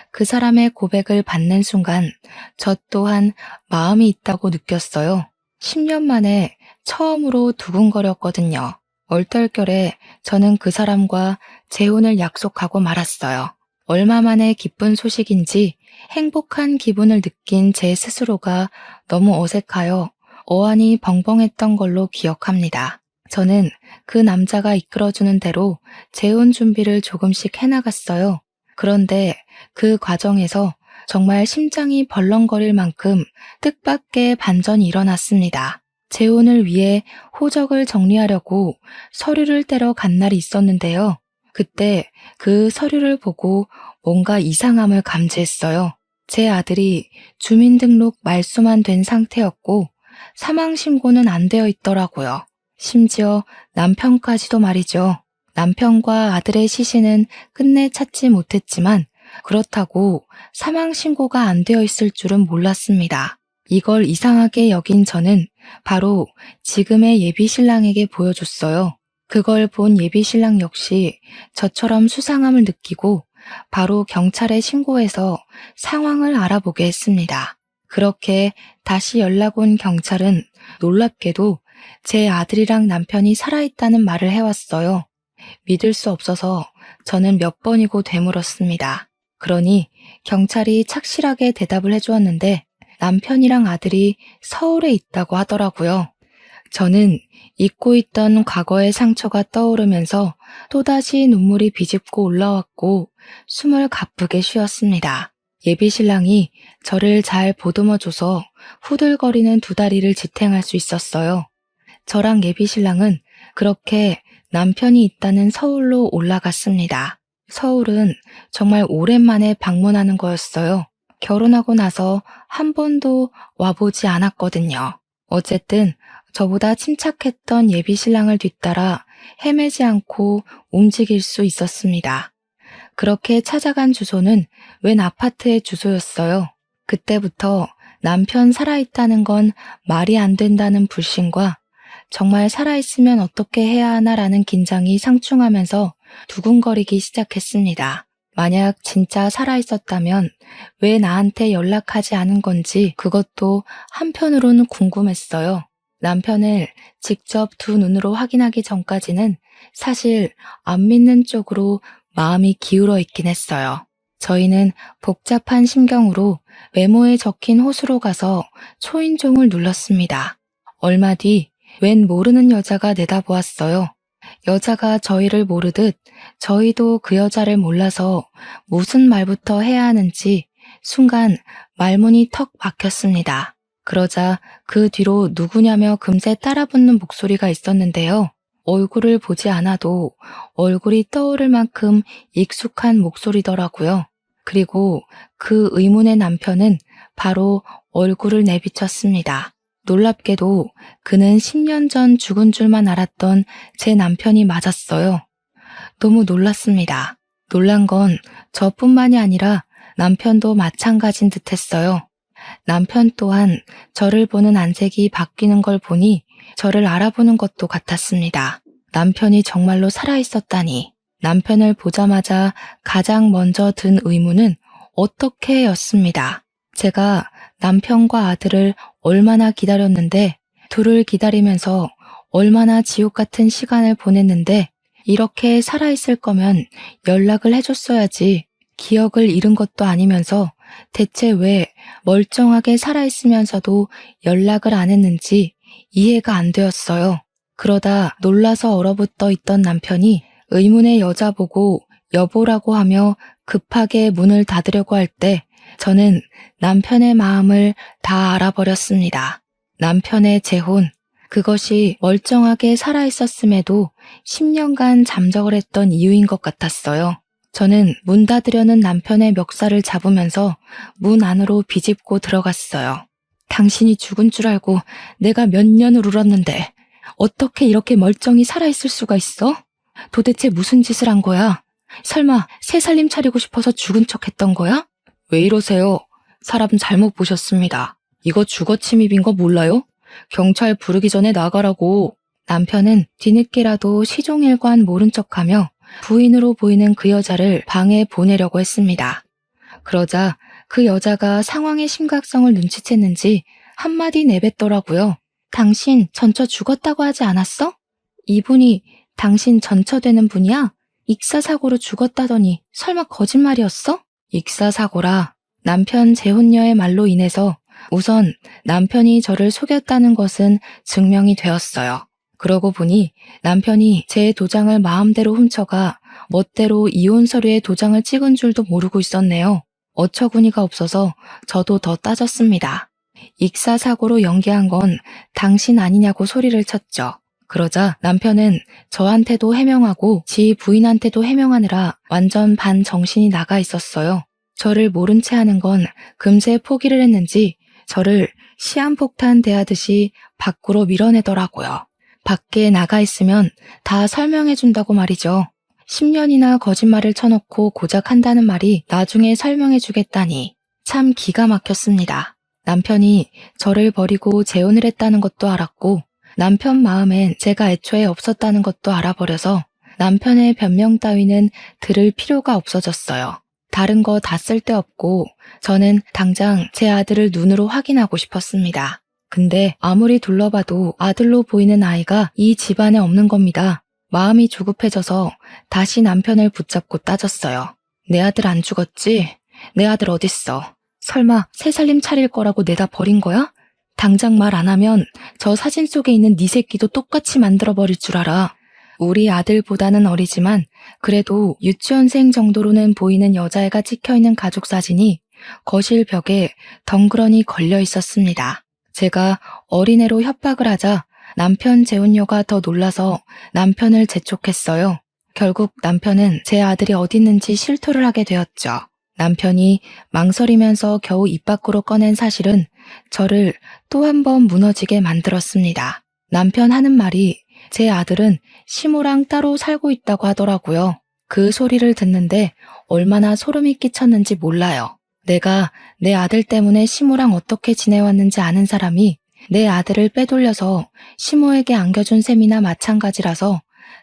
Speaker 1: 그 사람의 고백을 받는 순간 저 또한 마음이 있다고 느꼈어요. 10년 만에 처음으로 두근거렸거든요. 얼떨결에 저는 그 사람과 재혼을 약속하고 말았어요. 얼마 만에 기쁜 소식인지 행복한 기분을 느낀 제 스스로가 너무 어색하여 어안이 벙벙했던 걸로 기억합니다. 저는 그 남자가 이끌어주는 대로 재혼 준비를 조금씩 해나갔어요. 그런데 그 과정에서 정말 심장이 벌렁거릴 만큼 뜻밖의 반전이 일어났습니다. 재혼을 위해 호적을 정리하려고 서류를 떼러 간 날이 있었는데요. 그때 그 서류를 보고 뭔가 이상함을 감지했어요. 제 아들이 주민등록 말소만 된 상태였고 사망신고는 안 되어 있더라고요. 심지어 남편까지도 말이죠. 남편과 아들의 시신은 끝내 찾지 못했지만 그렇다고 사망신고가 안 되어 있을 줄은 몰랐습니다. 이걸 이상하게 여긴 저는 바로 지금의 예비신랑에게 보여줬어요. 그걸 본 예비신랑 역시 저처럼 수상함을 느끼고 바로 경찰에 신고해서 상황을 알아보게 했습니다. 그렇게 다시 연락 온 경찰은 놀랍게도 제 아들이랑 남편이 살아있다는 말을 해왔어요. 믿을 수 없어서 저는 몇 번이고 되물었습니다. 그러니 경찰이 착실하게 대답을 해주었는데 남편이랑 아들이 서울에 있다고 하더라고요. 저는 잊고 있던 과거의 상처가 떠오르면서 또다시 눈물이 비집고 올라왔고 숨을 가쁘게 쉬었습니다. 예비신랑이 저를 잘 보듬어줘서 후들거리는 두 다리를 지탱할 수 있었어요. 저랑 예비신랑은 그렇게 남편이 있다는 서울로 올라갔습니다. 서울은 정말 오랜만에 방문하는 거였어요. 결혼하고 나서 한 번도 와보지 않았거든요. 어쨌든 저보다 침착했던 예비신랑을 뒤따라 헤매지 않고 움직일 수 있었습니다. 그렇게 찾아간 주소는 웬 아파트의 주소였어요. 그때부터 남편 살아있다는 건 말이 안 된다는 불신과 정말 살아있으면 어떻게 해야 하나라는 긴장이 상충하면서 두근거리기 시작했습니다. 만약 진짜 살아있었다면 왜 나한테 연락하지 않은 건지 그것도 한편으로는 궁금했어요. 남편을 직접 두 눈으로 확인하기 전까지는 사실 안 믿는 쪽으로 마음이 기울어 있긴 했어요. 저희는 복잡한 심경으로 메모에 적힌 호수로 가서 초인종을 눌렀습니다. 얼마 뒤 웬 모르는 여자가 내다보았어요. 여자가 저희를 모르듯 저희도 그 여자를 몰라서 무슨 말부터 해야 하는지 순간 말문이 턱 막혔습니다. 그러자 그 뒤로 누구냐며 금세 따라붙는 목소리가 있었는데요. 얼굴을 보지 않아도 얼굴이 떠오를 만큼 익숙한 목소리더라고요. 그리고 그 의문의 남편은 바로 얼굴을 내비쳤습니다. 놀랍게도 그는 10년 전 죽은 줄만 알았던 제 남편이 맞았어요. 너무 놀랐습니다. 놀란 건 저뿐만이 아니라 남편도 마찬가지인 듯 했어요. 남편 또한 저를 보는 안색이 바뀌는 걸 보니 저를 알아보는 것도 같았습니다. 남편이 정말로 살아있었다니. 남편을 보자마자 가장 먼저 든 의문은 어떻게 였습니다. 제가 남편과 아들을 얼마나 기다렸는데, 둘을 기다리면서 얼마나 지옥 같은 시간을 보냈는데, 이렇게 살아있을 거면 연락을 해줬어야지. 기억을 잃은 것도 아니면서 대체 왜 멀쩡하게 살아있으면서도 연락을 안 했는지 이해가 안 되었어요. 그러다 놀라서 얼어붙어 있던 남편이 의문의 여자 보고 여보라고 하며 급하게 문을 닫으려고 할 때 저는 남편의 마음을 다 알아버렸습니다. 남편의 재혼, 그것이 멀쩡하게 살아있었음에도 10년간 잠적을 했던 이유인 것 같았어요. 저는 문 닫으려는 남편의 멱살을 잡으면서 문 안으로 비집고 들어갔어요. 당신이 죽은 줄 알고 내가 몇 년을 울었는데 어떻게 이렇게 멀쩡히 살아있을 수가 있어? 도대체 무슨 짓을 한 거야? 설마 새 살림 차리고 싶어서 죽은 척 했던 거야? 왜 이러세요? 사람 잘못 보셨습니다. 이거 주거 침입인 거 몰라요? 경찰 부르기 전에 나가라고. 남편은 뒤늦게라도 시종일관 모른 척하며 부인으로 보이는 그 여자를 방에 보내려고 했습니다. 그러자 그 여자가 상황의 심각성을 눈치챘는지 한마디 내뱉더라고요. 당신 전처 죽었다고 하지 않았어? 이분이 당신 전처되는 분이야? 익사사고로 죽었다더니 설마 거짓말이었어? 익사사고라. 남편 재혼녀의 말로 인해서 우선 남편이 저를 속였다는 것은 증명이 되었어요. 그러고 보니 남편이 제 도장을 마음대로 훔쳐가 멋대로 이혼 서류에 도장을 찍은 줄도 모르고 있었네요. 어처구니가 없어서 저도 더 따졌습니다. 익사사고로 연기한 건 당신 아니냐고 소리를 쳤죠. 그러자 남편은 저한테도 해명하고 지 부인한테도 해명하느라 완전 반정신이 나가 있었어요. 저를 모른 채 하는 건 금세 포기를 했는지 저를 시한폭탄 대하듯이 밖으로 밀어내더라고요. 밖에 나가 있으면 다 설명해준다고 말이죠. 10년이나 거짓말을 쳐놓고 고작 한다는 말이 나중에 설명해주겠다니 참 기가 막혔습니다. 남편이 저를 버리고 재혼을 했다는 것도 알았고 남편 마음엔 제가 애초에 없었다는 것도 알아버려서 남편의 변명 따위는 들을 필요가 없어졌어요. 다른 거 다 쓸데없고 저는 당장 제 아들을 눈으로 확인하고 싶었습니다. 근데 아무리 둘러봐도 아들로 보이는 아이가 이 집안에 없는 겁니다. 마음이 조급해져서 다시 남편을 붙잡고 따졌어요. 내 아들 안 죽었지? 내 아들 어딨어? 설마 새살림 차릴 거라고 내다 버린 거야? 당장 말 안 하면 저 사진 속에 있는 네 새끼도 똑같이 만들어버릴 줄 알아. 우리 아들보다는 어리지만 그래도 유치원생 정도로는 보이는 여자애가 찍혀있는 가족 사진이 거실 벽에 덩그러니 걸려 있었습니다. 제가 어린애로 협박을 하자 남편 재혼녀가 더 놀라서 남편을 재촉했어요. 결국 남편은 제 아들이 어디 있는지 실토를 하게 되었죠. 남편이 망설이면서 겨우 입 밖으로 꺼낸 사실은 저를 또 한 번 무너지게 만들었습니다. 남편 하는 말이 제 아들은 시모랑 따로 살고 있다고 하더라고요. 그 소리를 듣는데 얼마나 소름이 끼쳤는지 몰라요. 내가 내 아들 때문에 시모랑 어떻게 지내왔는지 아는 사람이 내 아들을 빼돌려서 시모에게 안겨준 셈이나 마찬가지라서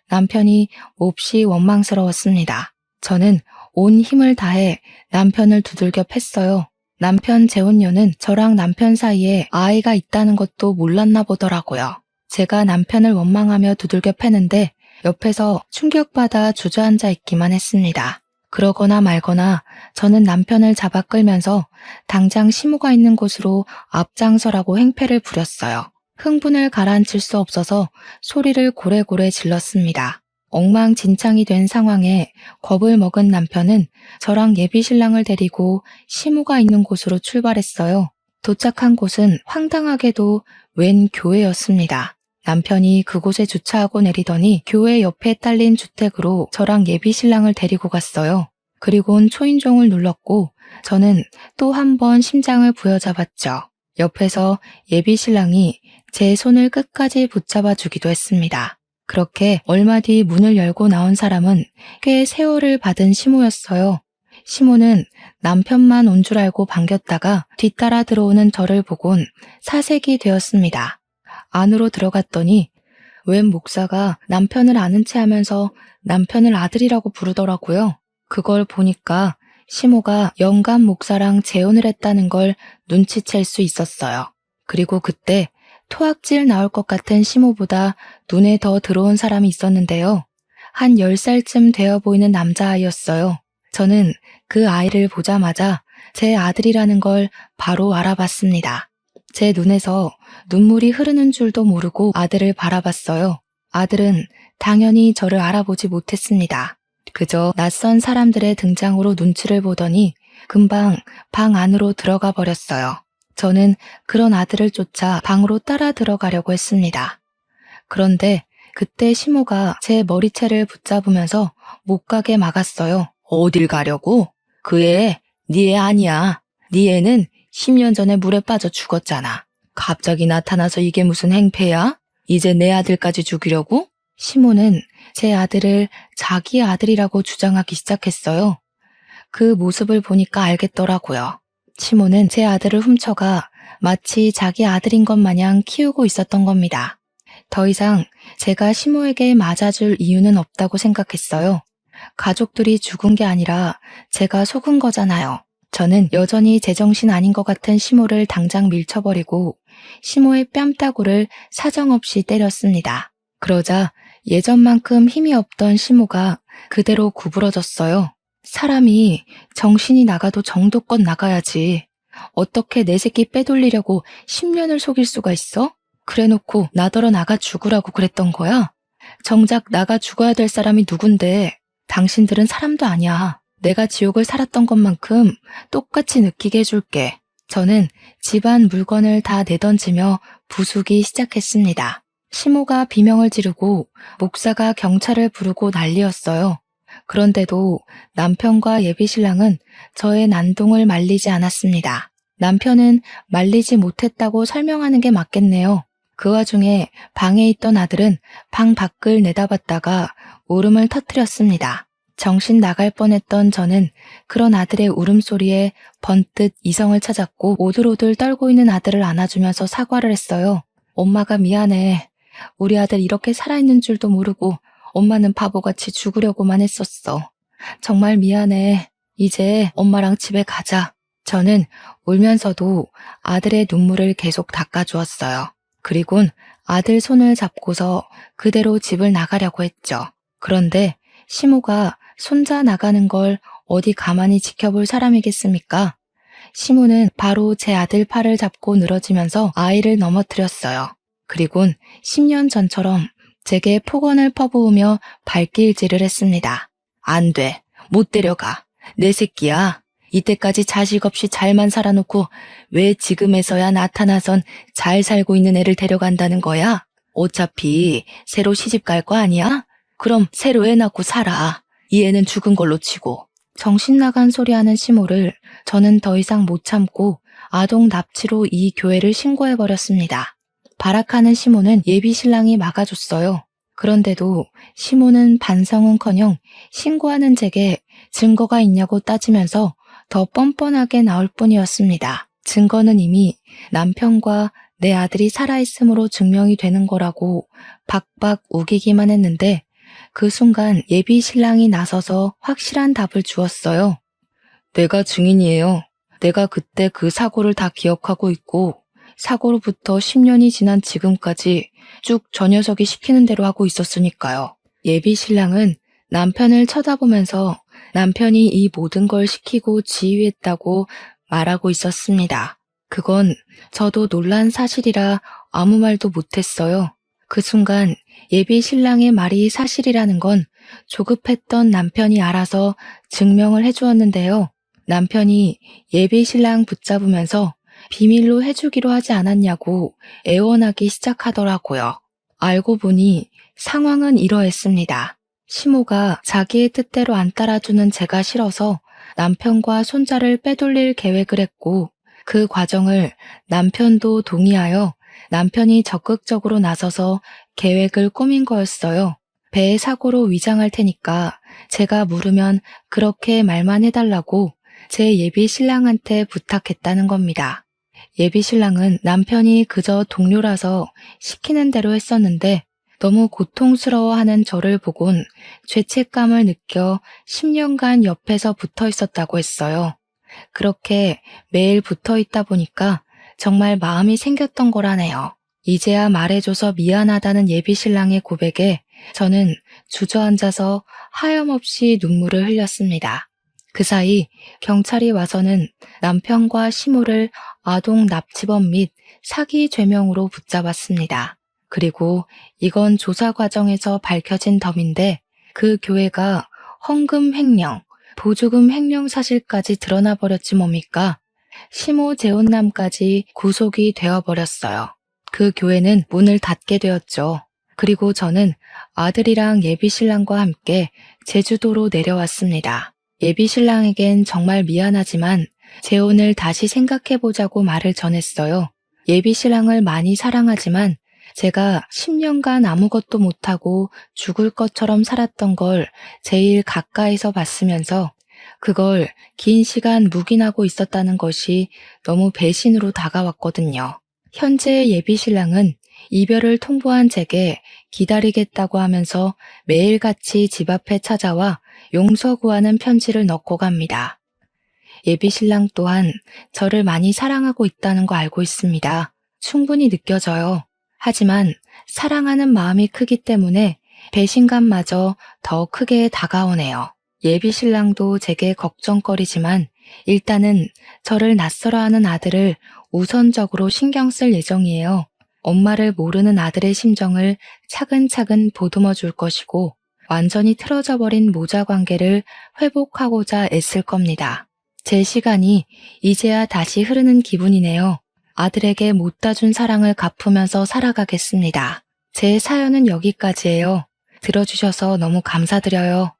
Speaker 1: 남편이 몹시 원망스러웠습니다. 저는 온 힘을 다해 남편을 두들겨 팼어요. 남편 재혼녀는 저랑 남편 사이에 아이가 있다는 것도 몰랐나 보더라고요. 제가 남편을 원망하며 두들겨 패는데 옆에서 충격받아 주저앉아 있기만 했습니다. 그러거나 말거나 저는 남편을 잡아 끌면서 당장 시모가 있는 곳으로 앞장서라고 행패를 부렸어요. 흥분을 가라앉힐 수 없어서 소리를 고래고래 질렀습니다. 엉망진창이 된 상황에 겁을 먹은 남편은 저랑 예비신랑을 데리고 시모가 있는 곳으로 출발했어요. 도착한 곳은 황당하게도 웬 교회였습니다. 남편이 그곳에 주차하고 내리더니 교회 옆에 딸린 주택으로 저랑 예비신랑을 데리고 갔어요. 그리고는 초인종을 눌렀고 저는 또 한 번 심장을 부여잡았죠. 옆에서 예비신랑이 제 손을 끝까지 붙잡아 주기도 했습니다. 그렇게 얼마 뒤 문을 열고 나온 사람은 꽤 세월을 받은 시모였어요. 시모는 남편만 온 줄 알고 반겼다가 뒤따라 들어오는 저를 보곤 사색이 되었습니다. 안으로 들어갔더니 웬 목사가 남편을 아는 체 하면서 남편을 아들이라고 부르더라고요. 그걸 보니까 시모가 영감 목사랑 재혼을 했다는 걸 눈치챌 수 있었어요. 그리고 그때 토악질 나올 것 같은 시모보다 눈에 더 들어온 사람이 있었는데요. 한 10살쯤 되어 보이는 남자아이였어요. 저는 그 아이를 보자마자 제 아들이라는 걸 바로 알아봤습니다. 제 눈에서 눈물이 흐르는 줄도 모르고 아들을 바라봤어요. 아들은 당연히 저를 알아보지 못했습니다. 그저 낯선 사람들의 등장으로 눈치를 보더니 금방 방 안으로 들어가 버렸어요. 저는 그런 아들을 쫓아 방으로 따라 들어가려고 했습니다. 그런데 그때 시모가 제 머리채를 붙잡으면서 못 가게 막았어요. 어딜 가려고? 그 애, 네 애 아니야. 네 애는 10년 전에 물에 빠져 죽었잖아. 갑자기 나타나서 이게 무슨 행패야? 이제 내 아들까지 죽이려고? 시모는 제 아들을 자기 아들이라고 주장하기 시작했어요. 그 모습을 보니까 알겠더라고요. 시모는 제 아들을 훔쳐가 마치 자기 아들인 것 마냥 키우고 있었던 겁니다. 더 이상 제가 시모에게 맞아줄 이유는 없다고 생각했어요. 가족들이 죽은 게 아니라 제가 속은 거잖아요. 저는 여전히 제정신 아닌 것 같은 시모를 당장 밀쳐버리고 시모의 뺨따구를 사정없이 때렸습니다. 그러자 예전만큼 힘이 없던 시모가 그대로 구부러졌어요. 사람이 정신이 나가도 정도껏 나가야지. 어떻게 내 새끼 빼돌리려고 10년을 속일 수가 있어? 그래놓고 나더러 나가 죽으라고 그랬던 거야? 정작 나가 죽어야 될 사람이 누군데 당신들은 사람도 아니야. 내가 지옥을 살았던 것만큼 똑같이 느끼게 해줄게. 저는 집안 물건을 다 내던지며 부수기 시작했습니다. 시모가 비명을 지르고 목사가 경찰을 부르고 난리였어요. 그런데도 남편과 예비신랑은 저의 난동을 말리지 않았습니다. 남편은 말리지 못했다고 설명하는 게 맞겠네요. 그 와중에 방에 있던 아들은 방 밖을 내다봤다가 울음을 터뜨렸습니다. 정신 나갈 뻔했던 저는 그런 아들의 울음소리에 번뜩 이성을 찾았고 오들오들 떨고 있는 아들을 안아주면서 사과를 했어요. 엄마가 미안해. 우리 아들 이렇게 살아있는 줄도 모르고 엄마는 바보같이 죽으려고만 했었어. 정말 미안해. 이제 엄마랑 집에 가자. 저는 울면서도 아들의 눈물을 계속 닦아주었어요. 그리곤 아들 손을 잡고서 그대로 집을 나가려고 했죠. 그런데 시모가 손자 나가는 걸 어디 가만히 지켜볼 사람이겠습니까? 시모는 바로 제 아들 팔을 잡고 늘어지면서 아이를 넘어뜨렸어요. 그리곤 10년 전처럼 제게 폭언을 퍼부으며 발길질을 했습니다. 안 돼. 못 데려가. 내 새끼야. 이때까지 자식 없이 잘만 살아놓고 왜 지금에서야 나타나선 잘 살고 있는 애를 데려간다는 거야? 어차피 새로 시집 갈 거 아니야? 그럼 새로 애 낳고 살아. 이 애는 죽은 걸로 치고. 정신 나간 소리 하는 시모를 저는 더 이상 못 참고 아동 납치로 이 교회를 신고해버렸습니다. 발악하는 시모는 예비신랑이 막아줬어요. 그런데도 시모는 반성은커녕 신고하는 제게 증거가 있냐고 따지면서 더 뻔뻔하게 나올 뿐이었습니다. 증거는 이미 남편과 내 아들이 살아있음으로 증명이 되는 거라고 박박 우기기만 했는데 그 순간 예비 신랑이 나서서 확실한 답을 주었어요. 내가 증인이에요. 내가 그때 그 사고를 다 기억하고 있고 사고로부터 10년이 지난 지금까지 쭉 저 녀석이 시키는 대로 하고 있었으니까요. 예비 신랑은 남편을 쳐다보면서 남편이 이 모든 걸 시키고 지휘했다고 말하고 있었습니다. 그건 저도 놀란 사실이라 아무 말도 못했어요. 그 순간 예비 신랑의 말이 사실이라는 건 조급했던 남편이 알아서 증명을 해주었는데요. 남편이 예비 신랑 붙잡으면서 비밀로 해주기로 하지 않았냐고 애원하기 시작하더라고요. 알고 보니 상황은 이러했습니다. 시모가 자기의 뜻대로 안 따라주는 제가 싫어서 남편과 손자를 빼돌릴 계획을 했고 그 과정을 남편도 동의하여 남편이 적극적으로 나서서 계획을 꾸민 거였어요. 배의 사고로 위장할 테니까 제가 물으면 그렇게 말만 해달라고 제 예비 신랑한테 부탁했다는 겁니다. 예비 신랑은 남편이 그저 동료라서 시키는 대로 했었는데 너무 고통스러워하는 저를 보곤 죄책감을 느껴 10년간 옆에서 붙어 있었다고 했어요. 그렇게 매일 붙어 있다 보니까 정말 마음이 생겼던 거라네요. 이제야 말해줘서 미안하다는 예비 신랑의 고백에 저는 주저앉아서 하염없이 눈물을 흘렸습니다. 그 사이 경찰이 와서는 남편과 시모를 아동 납치범 및 사기 죄명으로 붙잡았습니다. 그리고 이건 조사 과정에서 밝혀진 덤인데 그 교회가 헌금 횡령, 보조금 횡령 사실까지 드러나 버렸지 뭡니까? 시모 재혼남까지 구속이 되어버렸어요. 그 교회는 문을 닫게 되었죠. 그리고 저는 아들이랑 예비신랑과 함께 제주도로 내려왔습니다. 예비신랑에겐 정말 미안하지만 재혼을 다시 생각해보자고 말을 전했어요. 예비신랑을 많이 사랑하지만 제가 10년간 아무것도 못하고 죽을 것처럼 살았던 걸 제일 가까이서 봤으면서 그걸 긴 시간 묵인하고 있었다는 것이 너무 배신으로 다가왔거든요. 현재의 예비신랑은 이별을 통보한 제게 기다리겠다고 하면서 매일같이 집 앞에 찾아와 용서 구하는 편지를 넣고 갑니다. 예비 신랑 또한 저를 많이 사랑하고 있다는 거 알고 있습니다. 충분히 느껴져요. 하지만 사랑하는 마음이 크기 때문에 배신감마저 더 크게 다가오네요. 예비 신랑도 제게 걱정거리지만 일단은 저를 낯설어하는 아들을 우선적으로 신경 쓸 예정이에요. 엄마를 모르는 아들의 심정을 차근차근 보듬어 줄 것이고 완전히 틀어져 버린 모자 관계를 회복하고자 애쓸 겁니다. 제 시간이 이제야 다시 흐르는 기분이네요. 아들에게 못다 준 사랑을 갚으면서 살아가겠습니다. 제 사연은 여기까지예요. 들어주셔서 너무 감사드려요.